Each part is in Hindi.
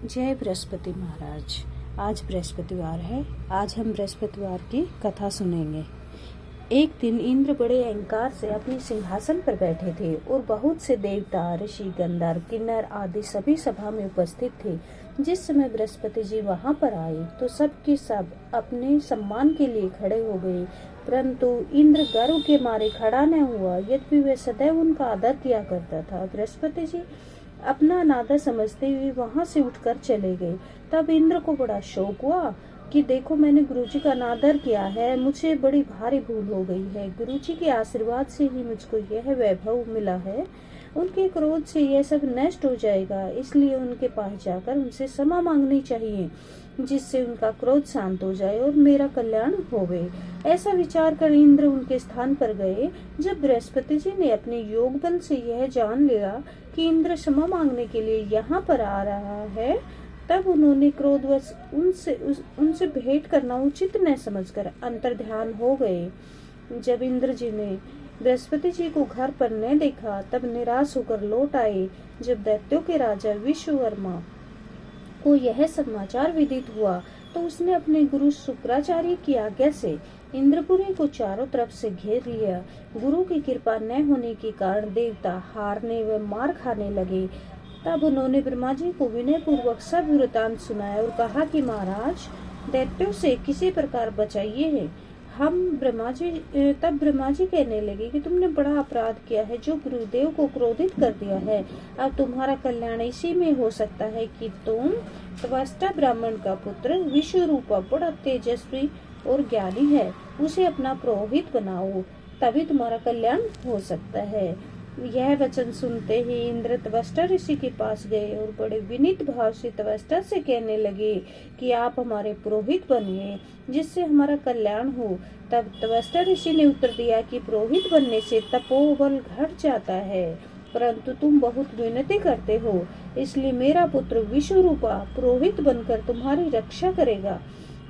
जय बृहस्पति महाराज। आज बृहस्पतिवार है। आज हम बृहस्पतिवार की कथा सुनेंगे। एक दिन इंद्र बड़े अहंकार से अपने सिंहासन पर बैठे थे और बहुत से देवता, ऋषि, गंधर्व, किन्नर आदि सभी सभा में उपस्थित थे। जिस समय बृहस्पति जी वहां पर आए तो सब के सब अपने सम्मान के लिए खड़े हो गए, परंतु इंद्र गर्व के मारे खड़ा न हुआ, यद्यपि वे सदैव उनका आदर किया करता था। बृहस्पति जी अपना अनादर समझते हुए वहां से उठकर चले गए। तब इंद्र को बड़ा शौक हुआ कि देखो, मैंने गुरुजी का अनादर किया है, मुझे बड़ी भारी भूल हो गई है। गुरुजी के आशीर्वाद से ही मुझको यह वैभव मिला है। उनके क्रोध से यह सब नष्ट हो जाएगा, इसलिए उनके पास जाकर उनसे क्षमा मांगनी चाहिए, जिससे उनका क्रोध शांत हो जाए और मेरा कल्याण होवे। ऐसा विचार कर इंद्र उनके स्थान पर गए। जब बृहस्पति जी ने अपने योग बल से यह जान लिया कि इंद्र क्षमा मांगने के लिए यहाँ पर आ रहा है, तब उन्होंने क्रोधवश उनसे भेंट करना उचित न समझकर अंतर्ध्यान हो गए। जब इंद्र जी ने बृहस्पति जी को घर पर न देखा, तब निराश होकर लौट आए। जब दैत्यों के राजा विश्ववर्मा को यह समाचार विदित हुआ तो उसने अपने गुरु शुक्राचार्य की आज्ञा से इंद्रपुरी को चारों तरफ से घेर लिया। गुरु की कृपा न होने के कारण देवता हारने व मार खाने लगे। तब उन्होंने ब्रह्मा जी को विनय पूर्वक सब वृतांत सुनाया और कहा कि महाराज, दैत्यों से किसी प्रकार बचाइए। तब ब्रह्मा जी कहने लगे कि तुमने बड़ा अपराध किया है, जो गुरुदेव को क्रोधित कर दिया है। अब तुम्हारा कल्याण इसी में हो सकता है कि तुम त्वष्टा ब्राह्मण का पुत्र विश्वरूपा बड़ा तेजस्वी और ज्ञानी है, उसे अपना पुरोहित बनाओ, तभी तुम्हारा कल्याण हो सकता है। यह वचन सुनते ही इंद्र त्वष्टा ऋषि के पास गए और बड़े विनीत भाव से त्वष्टा से कहने लगे कि आप हमारे पुरोहित बनिए, जिससे हमारा कल्याण हो। तब त्वष्टा ऋषि ने उत्तर दिया कि पुरोहित बनने से तपोबल घट जाता है, परंतु तुम बहुत विनती करते हो, इसलिए मेरा पुत्र विश्वरूपा पुरोहित बनकर तुम्हारी रक्षा करेगा।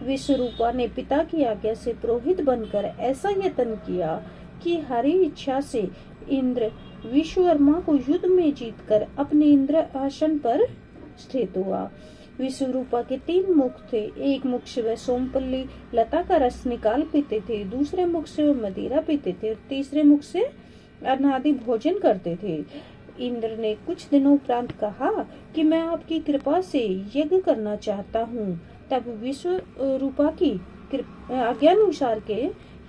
विश्वरूपा ने पिता की आज्ञा से पुरोहित बनकर ऐसा यत्न किया कि हरि इच्छा से इंद्र विश्ववर्मा को युद्ध में जीतकर अपने इंद्र आसन पर स्थित हुआ। विश्वरूपा के 3 मुख थे। एक मुख से वह सोमपल्ली लता का रस निकाल पीते थे, दूसरे मुख से वह मदिरा पीते थे और तीसरे मुख से अनादि भोजन करते थे। इंद्र ने कुछ दिनों उपरांत कहा कि मैं आपकी कृपा से यज्ञ करना चाहता हूँ। तब विश्वरूपा की आज्ञानुसार के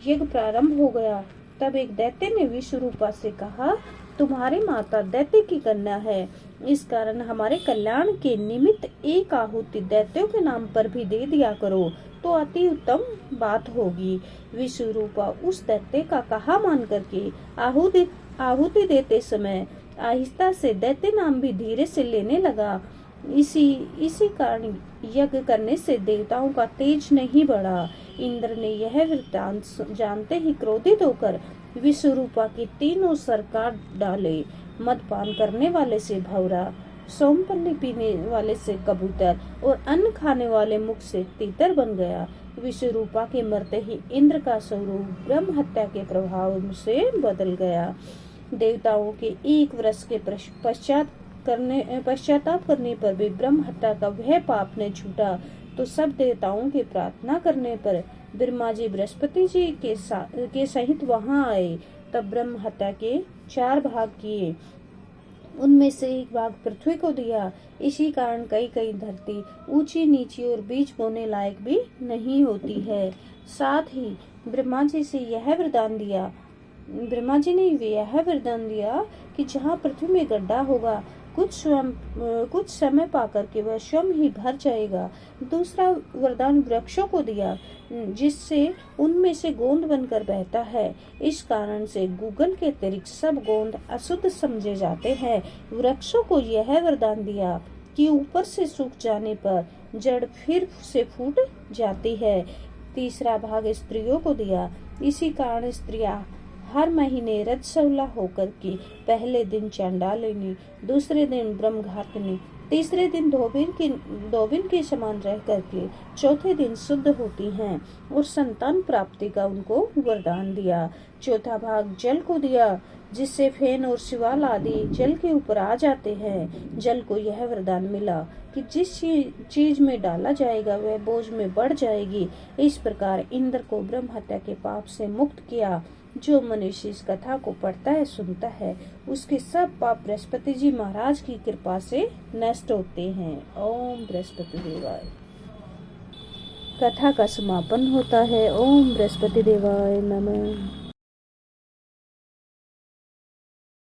यज्ञ प्रारंभ हो गया। तब एक दैत्य ने विश्वरूपा से कहा, तुम्हारी माता दैत्य की कन्या है, इस कारण हमारे कल्याण के निमित्त एक आहुति दैत्यों के नाम पर भी दे दिया करो तो अति उत्तम बात होगी। विश्वरूपा उस दैत्य का कहा मान करके आहुति देते समय आहिस्ता से दैत्य नाम भी धीरे से लेने लगा। इसी कारण यज्ञ करने से देवताओं का तेज नहीं बढ़ा। इंद्र ने यह वृत्तांत जानते ही क्रोधित होकर विश्वरूपा की 3 सर काट डाले। मदपान करने वाले से भौरा, सोमपल्ली पीने वाले से कबूतर और अन्न खाने वाले मुख से तीतर बन गया। विश्वरूपा के मरते ही इंद्र का स्वरूप ब्रह्म हत्या के प्रभाव से बदल गया। देवताओं के 1 वर्ष के पश्चाताप करने पर भी ब्रह्म हत्या का वह पाप न छूटा, तो सब देवताओं के प्रार्थना करने पर ब्रह्मा जी बृहस्पति जी के सहित वहां आए। तब ब्रह्म हत्या के 4 भाग किए, उनमें से 1 भाग पृथ्वी को दिया। इसी कारण कई धरती ऊंची नीची और बीज बोने लायक भी नहीं होती है। साथ ही ब्रह्मा जी ने यह वरदान दिया कि जहाँ पृथ्वी में गड्ढा होगा, कुछ समय पाकर के वह स्वयं ही भर जाएगा। दूसरा वरदान वृक्षों को दिया, जिससे उनमें से गोंद बनकर बहता है। इस कारण से गूगल के अतिरिक्त सब गोंद अशुद्ध समझे जाते हैं। वृक्षों को यह वरदान दिया कि ऊपर से सूख जाने पर जड़ फिर से फूट जाती है। तीसरा भाग स्त्रियों को दिया। इसी कारण स्त्रियां हर महीने रजस्वला होकर के पहले दिन चांडालिनी, दूसरे दिन ब्रह्मघातिनी, तीसरे दिन धोबिन के समान रह करके चौथे दिन शुद्ध होती हैं और संतान प्राप्ति का उनको वरदान दिया। चौथा भाग जल को दिया, जिससे फेन और शिवाल आदि जल के ऊपर आ जाते हैं। जल को यह वरदान मिला कि जिस चीज में डाला जाएगा वह बोझ में बढ़ जाएगी। इस प्रकार इंद्र को ब्रह्म हत्या के पाप से मुक्त किया। जो मनुष्य इस कथा को पढ़ता है, सुनता है, उसके सब पाप बृहस्पति जी महाराज की कृपा से नष्ट होते हैं। ओम बृहस्पति देवाय। कथा का समापन होता है। ओम बृहस्पति देवाय नमः।